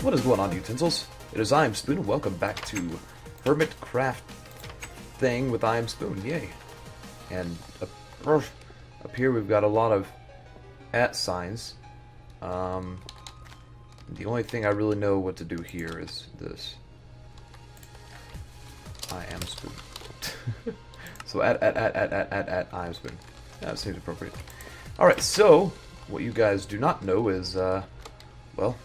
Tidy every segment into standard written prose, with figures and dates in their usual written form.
What is going on, Utensils? It is IAmSp00n, and welcome back to HermitCraft thing with IAmSp00n, yay. And up here we've got a lot of @ signs. The only thing I really know what to do here is this. IAmSp00n. So at IAmSp00n. That seems appropriate. Alright, so what you guys do not know is, well,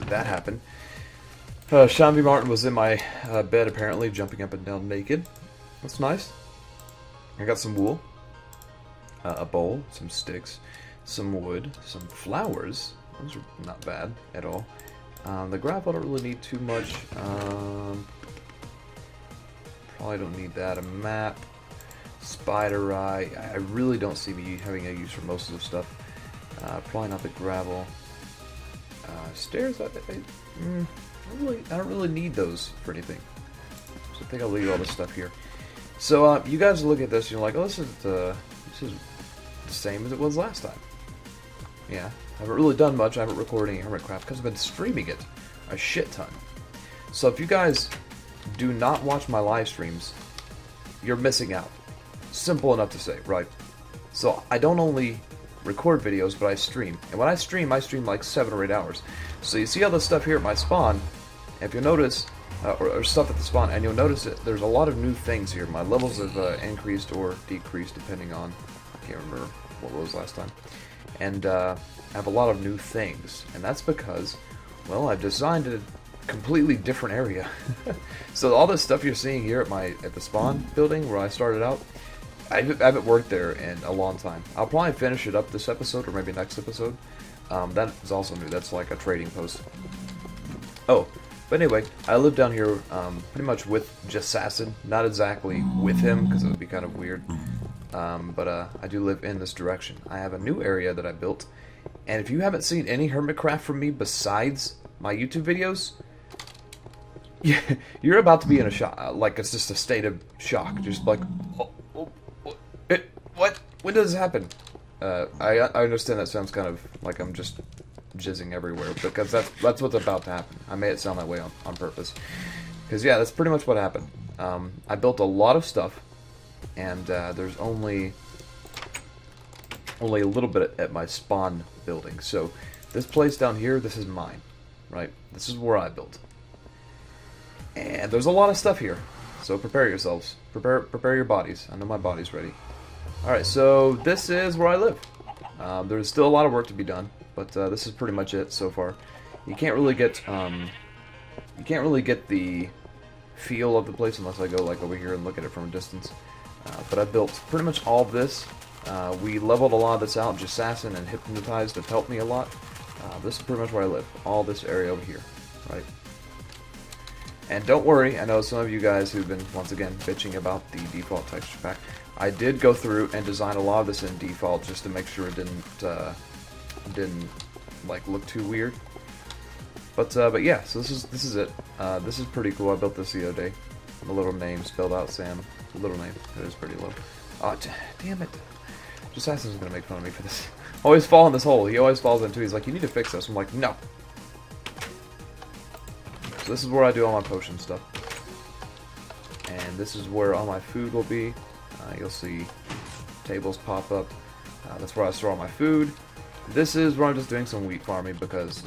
that happened. Sean V. Martin was in my bed, apparently, jumping up and down naked. That's nice. I got some wool, a bowl, some sticks, some wood, some flowers. Those are not bad at all. The gravel I don't really need too much. Probably don't need that. A map, spider eye. I really don't see me having a use for most of the stuff. Probably not the gravel. Stairs. I don't really need those for anything. So I think I'll leave all this stuff here. So you guys look at this and you're like, oh, this is the same as it was last time. Yeah, I haven't really done much. I haven't recorded any HermitCraft because I've been streaming it a shit ton. So if you guys do not watch my live streams, you're missing out. Simple enough to say, right? So I don't only record videos, but I stream. And when I stream like 7 or 8 hours. So you see all this stuff here at my spawn. If you notice, or stuff at the spawn, and you'll notice it, there's a lot of new things here. My levels have increased or decreased depending on, I can't remember what was last time. And I have a lot of new things. And that's because, well, I've designed a completely different area. So all this stuff you're seeing here at the spawn building where I started out, I haven't worked there in a long time. I'll probably finish it up this episode or maybe next episode. That is also new. That's like a trading post. Oh, but anyway, I live down here pretty much with Assassin. Not exactly with him because it would be kind of weird. But I do live in this direction. I have a new area that I built. And if you haven't seen any HermitCraft from me besides my YouTube videos, you're about to be in a shock. Like, it's just a state of shock. Just like, what? When does this happen? I understand that sounds kind of like I'm just jizzing everywhere, because that's what's about to happen. I made it sound that way on purpose. Because, yeah, that's pretty much what happened. I built a lot of stuff, and there's only a little bit at my spawn building. So, this place down here, this is mine, right? This is where I built. And there's a lot of stuff here. So, prepare yourselves. Prepare your bodies. I know my body's ready. Alright, so this is where I live. There's still a lot of work to be done, but this is pretty much it so far. You can't really get the feel of the place unless I go like over here and look at it from a distance. But I built pretty much all of this. We leveled a lot of this out. Assassin and Hypnotized have helped me a lot. This is pretty much where I live. All this area over here, right? And don't worry, I know some of you guys who've been, once again, bitching about the default texture pack. I did go through and design a lot of this in default just to make sure it didn't like look too weird. But yeah, so this is it. This is pretty cool. I built this the other day. The little name spelled out Sam. Little name. It is pretty low. Oh, damn it! Assassin's gonna make fun of me for this. Always fall in this hole. He always falls into. He's like, you need to fix this. I'm like, no. So this is where I do all my potion stuff. And this is where all my food will be. You'll see tables pop up. That's where I store all my food. This is where I'm just doing some wheat farming because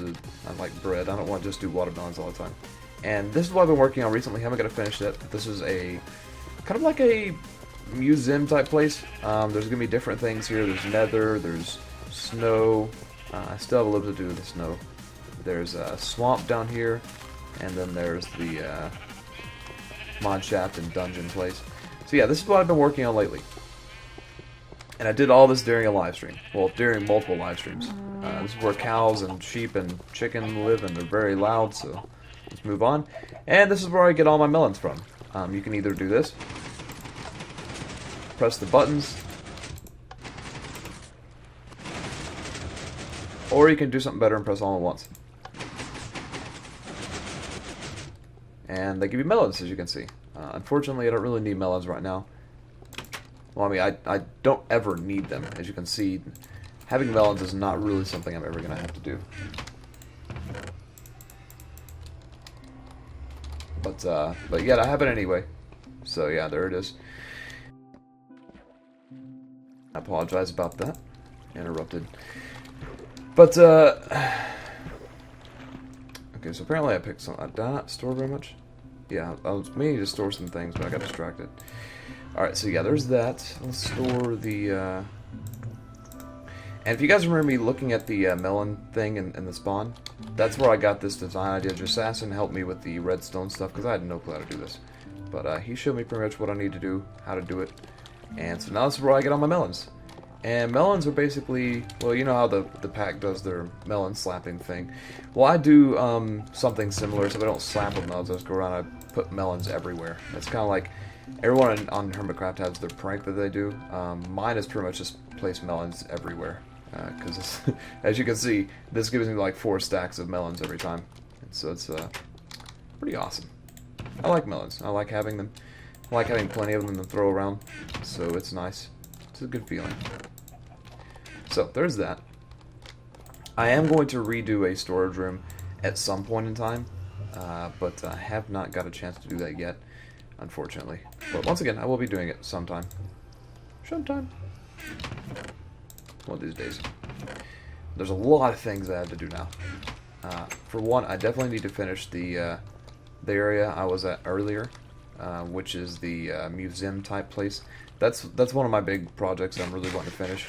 I like bread. I don't want to just do watermelons all the time. And this is what I've been working on recently. I haven't got to finish it. This is a kind of like a museum type place. There's going to be different things here. There's nether, there's snow. I still have a little bit to do with the snow. There's a swamp down here. And then there's the mod shaft and dungeon place. So yeah, this is what I've been working on lately. And I did all this during a live stream. Well, during multiple live streams. This is where cows and sheep and chicken live, and they're very loud, so let's move on. And this is where I get all my melons from. You can either do this, press the buttons, or you can do something better and press all at once. And they give you melons, as you can see. Unfortunately, I don't really need melons right now. Well, I mean, I don't ever need them. As you can see, having melons is not really something I'm ever going to have to do. But yeah, I have it anyway. So yeah, there it is. I apologize about that. Interrupted. But, okay, so apparently I picked some... Did I not store very much? Yeah, I was meaning to store some things, but I got distracted. Alright, so yeah, there's that. Let's store the, And if you guys remember me looking at the melon thing in the spawn, that's where I got this design idea. Assassin helped me with the redstone stuff, because I had no clue how to do this. But he showed me pretty much what I need to do, how to do it. And so now this is where I get all my melons. And melons are basically, well, you know how the pack does their melon slapping thing. Well, I do something similar, so I don't slap with melons, I just go around and I put melons everywhere. It's kind of like, everyone on HermitCraft has their prank that they do. Mine is pretty much just place melons everywhere. Because, as you can see, this gives me like 4 stacks of melons every time. And so it's pretty awesome. I like melons. I like having them. I like having plenty of them to throw around. So it's nice. It's a good feeling. So, there's that. I am going to redo a storage room at some point in time, but I have not got a chance to do that yet, unfortunately. But once again, I will be doing it sometime. Sometime. One of these days. There's a lot of things I have to do now. For one, I definitely need to finish the area I was at earlier, which is the museum type place. That's one of my big projects I'm really wanting to finish.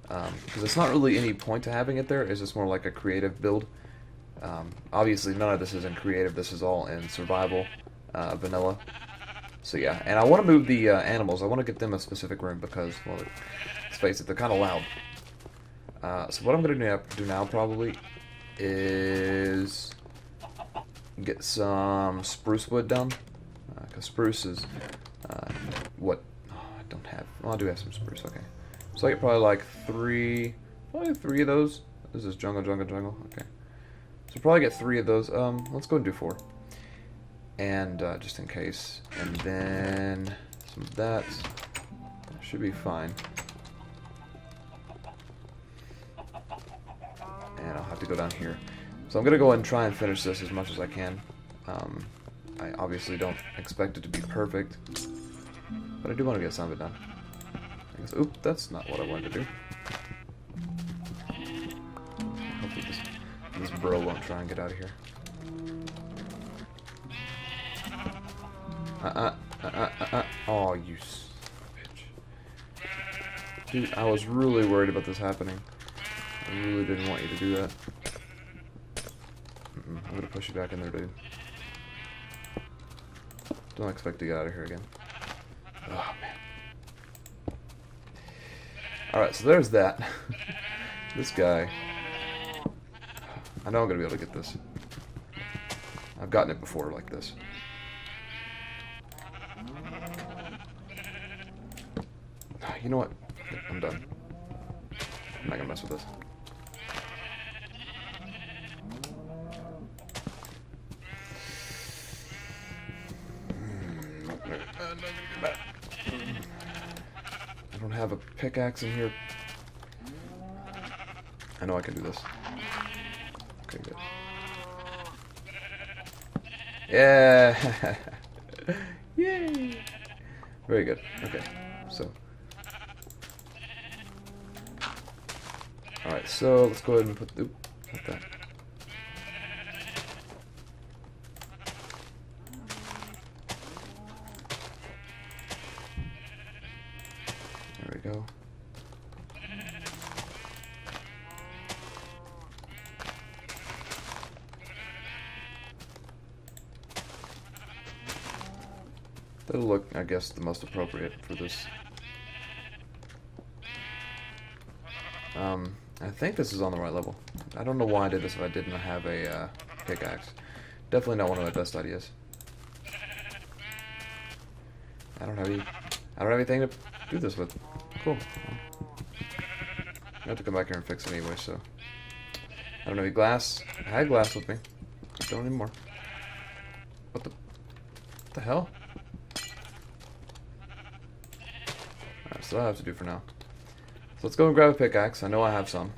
Because it's not really any point to having it there, it's just more like a creative build. Obviously none of this is in creative, this is all in survival, vanilla. So yeah, and I want to move the animals, I want to get them a specific room because, well, let's face it, they're kind of loud. So what I'm going to do now probably is get some spruce wood done. Because spruce is what... Oh, I don't have... Well, I do have some spruce, okay. So I get probably like probably three of those. This is jungle. Okay. So probably get 3 of those. Let's go and do 4. And just in case. And then some of that. Should be fine. And I'll have to go down here. So I'm gonna go ahead and try and finish this as much as I can. I obviously don't expect it to be perfect, but I do want to get some of it done. Oop, that's not what I wanted to do. Hopefully this bro won't try and get out of here. Oh, you son of a bitch. Dude, I was really worried about this happening. I really didn't want you to do that. I'm gonna push you back in there, dude. Don't expect to get out of here again. Oh, man. Alright, so there's that. This guy. I know I'm going to be able to get this. I've gotten it before like this. You know what? I'm done. I'm not going to mess with this. I don't have a pickaxe in here. I know I can do this. Okay, good. Yeah! Yay! Very good. Okay, so. Alright, so let's go ahead and put that. There we go. That'll look, I guess, the most appropriate for this. I think this is on the right level. I don't know why I did this if I didn't have a pickaxe. Definitely not one of my best ideas. I don't have anything to do this with. Cool. I have to come back here and fix it anyway, so. I don't have any glass. I had glass with me. I don't anymore. What the hell? Alright, so that I have to do for now. let's go and grab a pickaxe. I know I have some.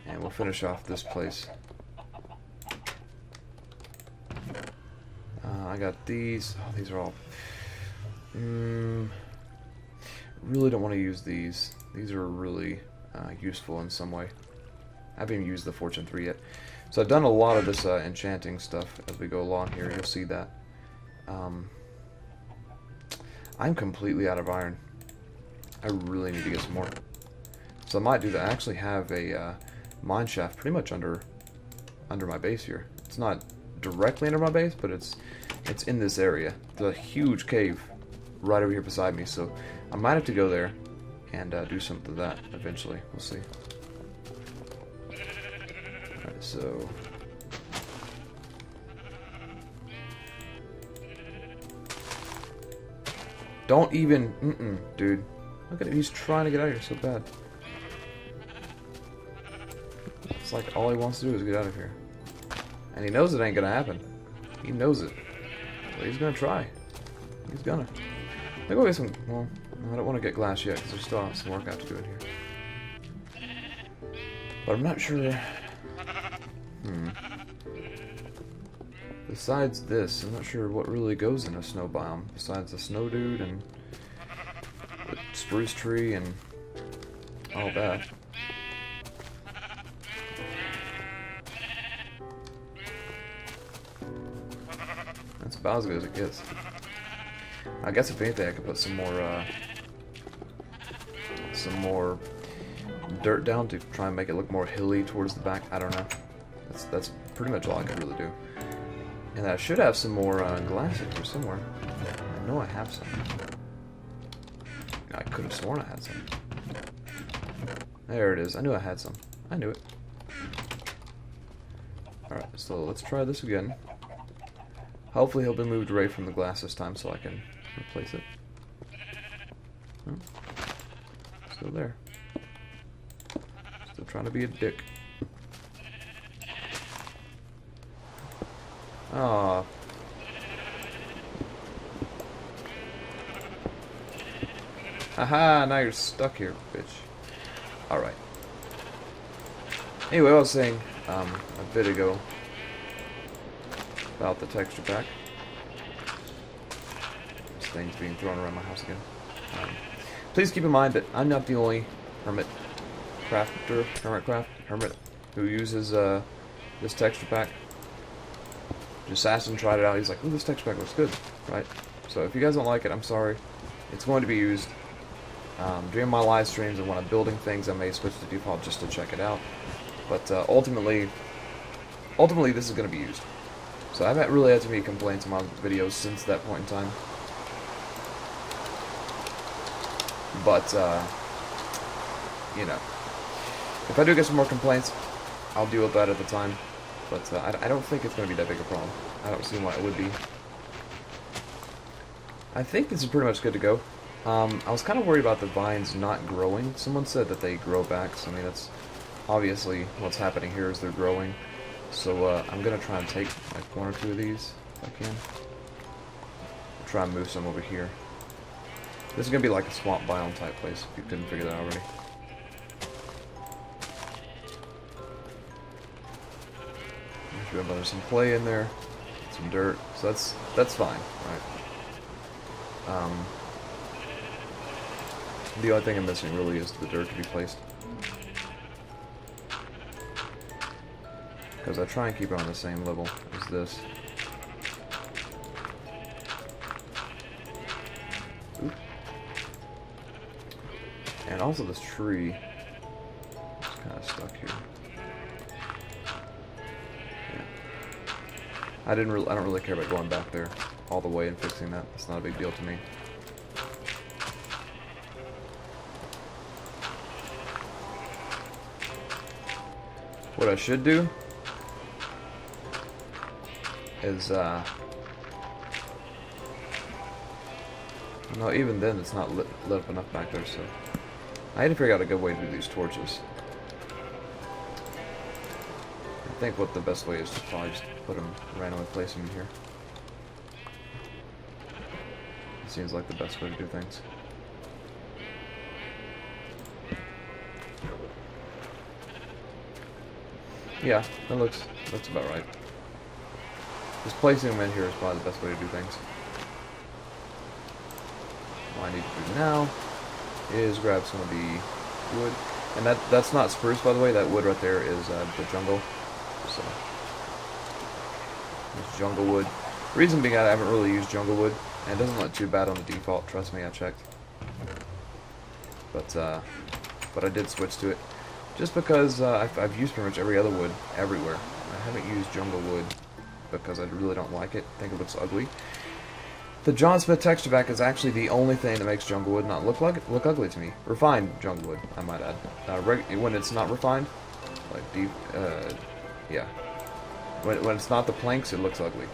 And we'll finish off this place. I got these. Oh, these are all... really don't want to use these. These are really useful in some way. I haven't even used the Fortune 3 yet. So I've done a lot of this enchanting stuff as we go along here. You'll see that. I'm completely out of iron. I really need to get some more. So I might do that. I actually have a mine shaft pretty much under my base here. It's not directly under my base, but it's in this area. There's a huge cave right over here beside me, so I might have to go there and do something to that eventually. We'll see. Alright, so... Don't even... dude. Look at it, he's trying to get out of here so bad. It's like all he wants to do is get out of here. And he knows it ain't gonna happen. He knows it. But he's gonna try. He's gonna. Let me go get some... Well, I don't want to get glass yet, because there's still some work I have to do in here. But I'm not sure... Besides this, I'm not sure what really goes in a snow biome. Besides the snow dude and the spruce tree and all that. That's about as good as it gets. I guess if anything, I could put some more dirt down to try and make it look more hilly towards the back. I don't know. That's pretty much all I could really do. And I should have some more glass in here somewhere. I know I have some. I could have sworn I had some. There it is. I knew I had some. I knew it. Alright, so let's try this again. Hopefully he'll be moved away from the glass this time so I can replace it. Oh, still there. Still trying to be a dick. Aw. Haha, now you're stuck here, bitch. Alright. Anyway, I was saying a bit ago about the texture pack. This thing's being thrown around my house again. Please keep in mind that I'm not the only hermit who uses this texture pack. Assassin tried it out. He's like, "Ooh, this texture pack looks good," right? So if you guys don't like it, I'm sorry. It's going to be used during my live streams, and when I'm building things, I may switch to default just to check it out. But ultimately, this is going to be used. So I haven't really had too many complaints on my videos since that point in time. But you know, if I do get some more complaints, I'll deal with that at the time. But I don't think it's going to be that big a problem. I don't see why it would be. I think this is pretty much good to go. I was kind of worried about the vines not growing. Someone said that they grow back, so I mean, that's obviously what's happening here is they're growing. So I'm going to try and take like one or two of these, if I can. I'll try and move some over here. This is going to be like a swamp biome type place, if you didn't figure that out already. There's some clay in there, some dirt, so that's fine, right? The only thing I'm missing really is the dirt to be placed, because I try and keep it on the same level as this. Oop. And also this tree is kind of stuck here. I don't really care about going back there all the way and fixing that. It's not a big deal to me. What I should do is no, even then it's not lit up enough back there, so I had to figure out a good way to do these torches. I think what the best way is to probably just put them, randomly place them in here. It seems like the best way to do things. Yeah, looks about right. Just placing them in here is probably the best way to do things. What I need to do now is grab some of the wood. And that's not spruce, by the way. That wood right there is the jungle. So, it's jungle wood. Reason being, I haven't really used jungle wood, and it doesn't look too bad on the default. Trust me, I checked. But I did switch to it just because I've used pretty much every other wood everywhere. I haven't used jungle wood because I really don't like it. I think it looks ugly. The John Smith texture pack is actually the only thing that makes jungle wood not look ugly to me. Refined jungle wood, I might add. When it's not refined, like deep, yeah. When it's not the planks, it looks ugly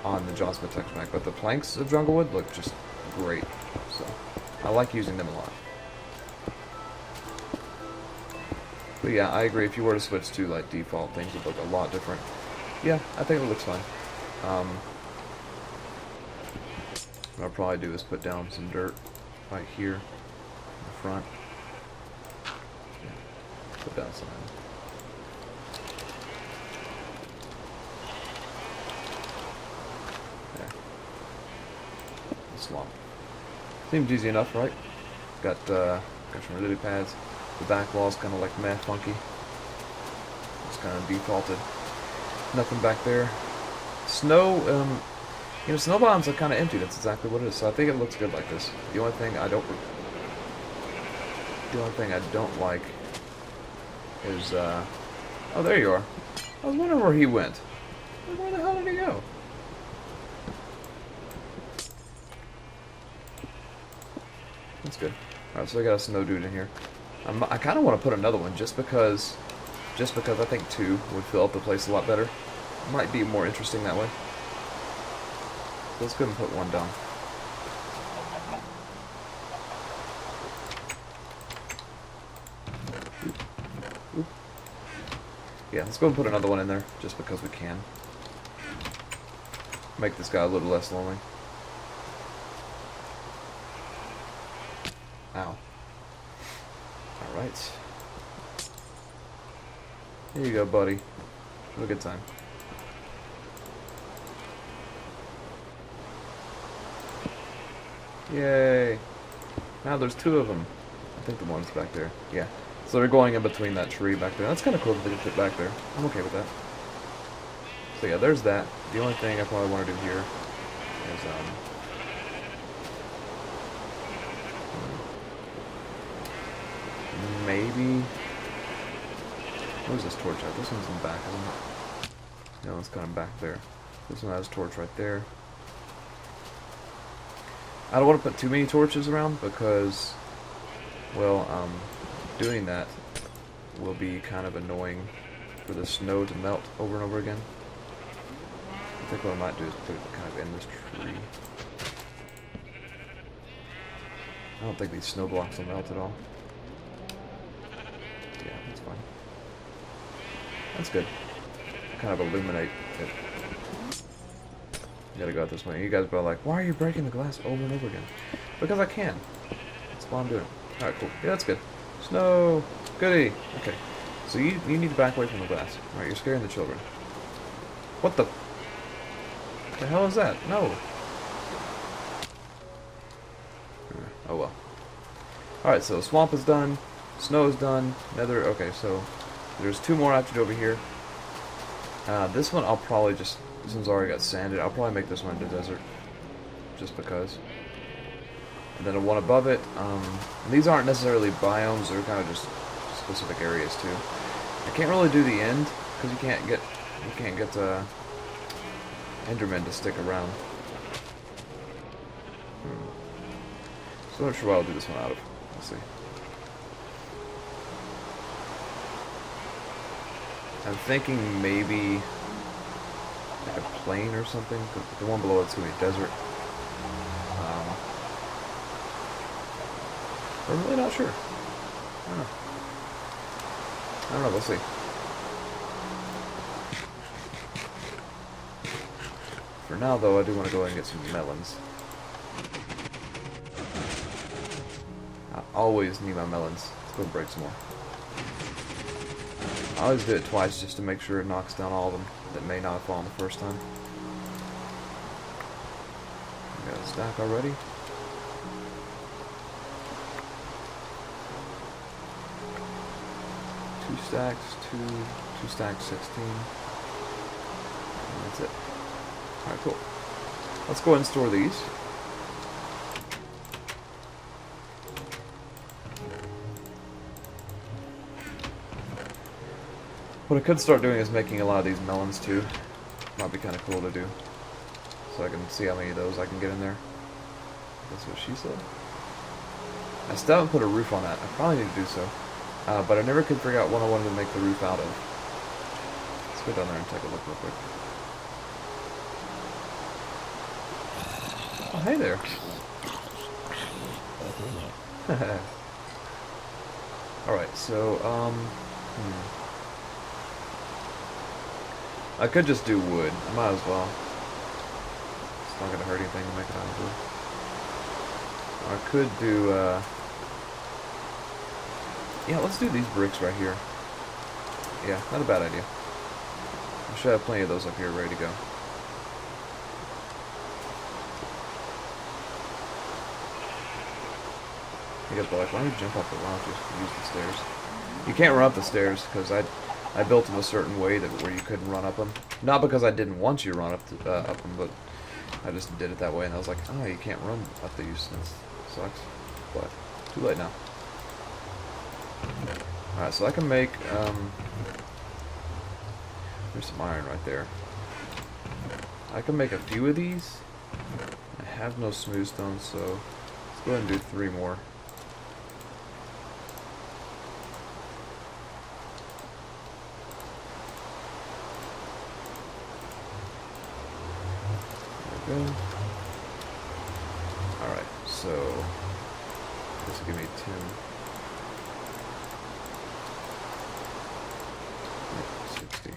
on the John Smith texture pack. But the planks of jungle wood look just great. So I like using them a lot. But yeah, I agree. If you were to switch to like default, things would look a lot different. Yeah, I think it looks fine. What I'll probably do is put down some dirt right here in the front. Yeah, put down some. Yeah. Swamp. Seems easy enough, right? Got some lily pads. The back wall's kind of like meh, funky. It's kind of defaulted. Nothing back there. Snow, you know, snow bottoms are kind of empty. That's exactly what it is. So I think it looks good like this. The only thing I don't like is, oh, there you are. I was wondering where he went. Where the hell did he go? That's good. Alright, so I got a snow dude in here. I kind of want to put another one just because I think two would fill up the place a lot better. It might be more interesting that way. So let's go ahead and put one down. Oop. Yeah, let's go and put another one in there just because we can. Make this guy a little less lonely. Ow. Alright. Here you go, buddy. Have a good time. Yay! Now there's two of them. I think the one's back there. Yeah. So they're going in between that tree back there. That's kind of cool that they can fit back there. I'm okay with that. So yeah, there's that. The only thing I probably want to do here is, maybe... Where's this torch at? This one's in the back, isn't it? No, it's kind of back there. This one has a torch right there. I don't want to put too many torches around because, well, doing that will be kind of annoying for the snow to melt over and over again. I think what I might do is put it kind of in this tree. I don't think these snow blocks will melt at all. Yeah, that's fine. That's good. Kind of illuminate it. You gotta go out this way. You guys are like, why are you breaking the glass over and over again? Because I can. That's what I'm doing. Alright, cool. Yeah, that's good. Snow! Goody! Okay. So you need to back away from the glass. Alright, you're scaring the children. What the hell is that? No! Oh well. Alright, so swamp is done. Snow is done. Nether... Okay, so there's two more I have to do over here. This one I'll probably just... This one's already got sanded. I'll probably make this one into desert. Just because. And then the one above it, these aren't necessarily biomes, they're kind of just specific areas too. I can't really do the end, because you can't get Endermen to stick around. So I'm not sure what I'll do this one out of. Let's see. I'm thinking maybe like a plain or something, because the one below it's going to be desert. I'm really not sure. I don't know, we'll see. For now, though, I do want to go ahead and get some melons. I always need my melons. Let's go break some more. I always do it twice just to make sure it knocks down all of them that may not have fallen the first time. We got a stack already. Two stacks, two stacks, 16. And that's it. Alright, cool. Let's go ahead and store these. What I could start doing is making a lot of these melons too. Might be kind of cool to do. So I can see how many of those I can get in there. That's what she said. I still haven't put a roof on that. I probably need to do so. But I never could figure out what I wanted to make the roof out of. Let's go down there and take a look real quick. Oh, hey there. Alright, so, I could just do wood. I might as well. It's not gonna hurt anything to make it out of wood. I could do, yeah, let's do these bricks right here. Yeah, not a bad idea. I should have plenty of those up here ready to go. You guys are like, why don't you jump up the why don't you just use the stairs? You can't run up the stairs because I built them a certain way that where you couldn't run up them. Not because I didn't want you to run up them, but I just did it that way, and I was like, oh, you can't run up these. That sucks. But too late now. All right, so I can make. There's some iron right there. I can make a few of these. I have no smooth stone, so let's go ahead and do 3 more. Alright, so this will give me 10. 60.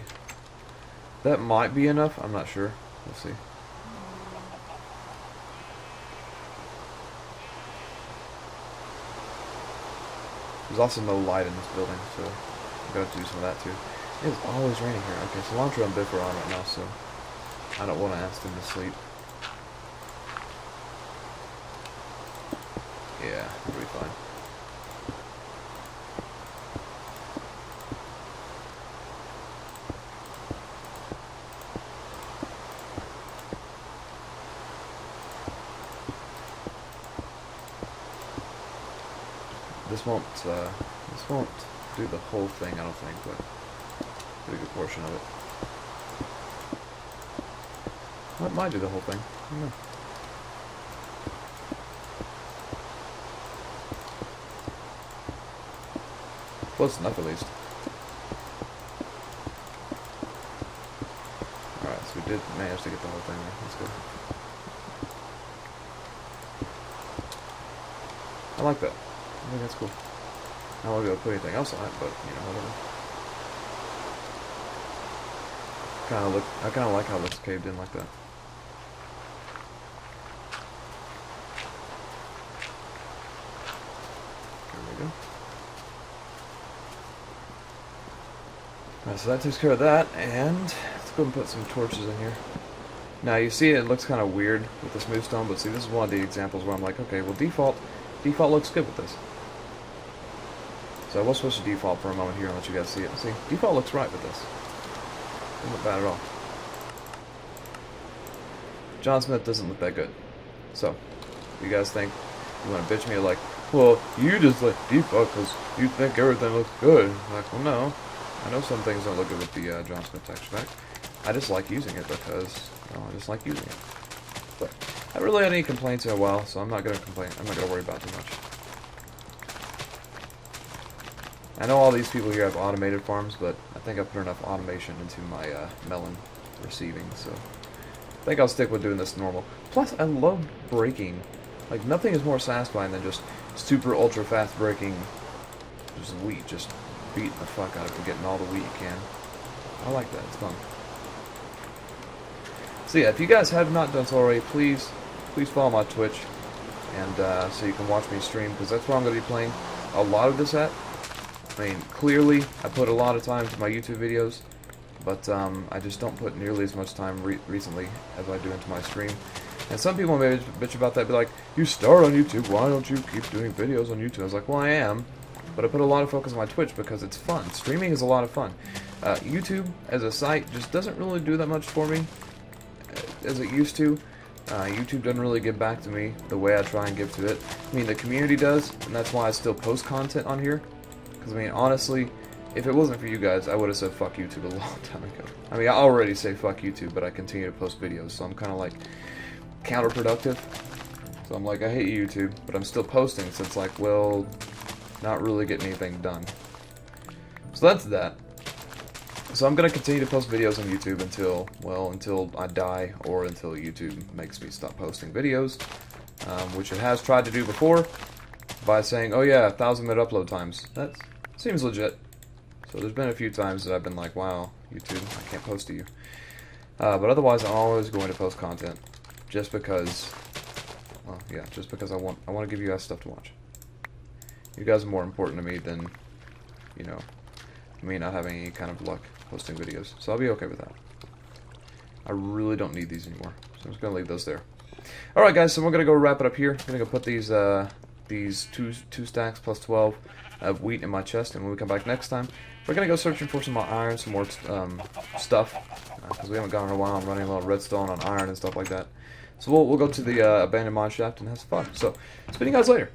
That might be enough, I'm not sure. We'll see. There's also no light in this building, so I'm going to do some of that too. It's always raining here. Okay, so Cilantro and Biff are on right now, so I don't want to ask them to sleep. Yeah, it'll be fine. This won't do the whole thing, I don't think, but do a good portion of it. Well, it might do the whole thing. I don't know. Close enough, at least. Alright, so we did manage to get the whole thing there. That's good. I like that. I think that's cool. I don't want to be able to put anything else on it, but, you know, whatever. I kind of like how this caved in like that. There we go. Alright, so that takes care of that, and let's go and put some torches in here. Now, you see it looks kind of weird with the smooth stone, but see, this is one of the examples where I'm like, okay, well, default looks good with this. So I was supposed to default for a moment here and let you guys see it. See, default looks right with this. Doesn't look bad at all. John Smith doesn't look that good. So, you guys think, you want to bitch me like, well, you just like default because you think everything looks good. I'm like, well, no. I know some things don't look good with the John Smith texture pack. I just like using it because, well, I just like using it. But I haven't really had any complaints in a while, so I'm not going to complain. I'm not going to worry about too much. I know all these people here have automated farms, but I think I put enough automation into my melon receiving, so I think I'll stick with doing this normal. Plus, I love breaking. Like, nothing is more satisfying than just super ultra fast breaking just wheat, just beating the fuck out of it, getting all the wheat you can. I like that, it's fun. So yeah, if you guys have not done so already, please follow my Twitch, and so you can watch me stream, because that's where I'm going to be playing a lot of this at. I mean, clearly, I put a lot of time to my YouTube videos, but I just don't put nearly as much time recently as I do into my stream. And some people may bitch about that, be like, you start on YouTube, why don't you keep doing videos on YouTube? I was like, well, I am, but I put a lot of focus on my Twitch because it's fun. Streaming is a lot of fun. YouTube, as a site, just doesn't really do that much for me as it used to. YouTube doesn't really give back to me the way I try and give to it. I mean, the community does, and that's why I still post content on here. Because, I mean, honestly, if it wasn't for you guys, I would have said fuck YouTube a long time ago. I mean, I already say fuck YouTube, but I continue to post videos, so I'm kind of like counterproductive. So I'm like, I hate YouTube, but I'm still posting, so it's like, well, not really getting anything done. So that's that. So I'm going to continue to post videos on YouTube until, well, until I die, or until YouTube makes me stop posting videos, which it has tried to do before, by saying, oh yeah, 1,000-minute upload times. That seems legit. So there's been a few times that I've been like, wow, YouTube, I can't post to you. But otherwise, I'm always going to post content, just because, well, yeah, just because I want to give you guys stuff to watch. You guys are more important to me than, you know, me not having any kind of luck posting videos. So I'll be okay with that. I really don't need these anymore, so I'm just going to leave those there. Alright guys, so we're going to go wrap it up here. I'm going to go put these two stacks plus 12 of wheat in my chest, and when we come back next time, we're going to go searching for some more iron, some more stuff, because we haven't gone in a while. I'm running a little redstone on iron and stuff like that. So we'll go to the abandoned mine shaft and have some fun. So, see you guys later.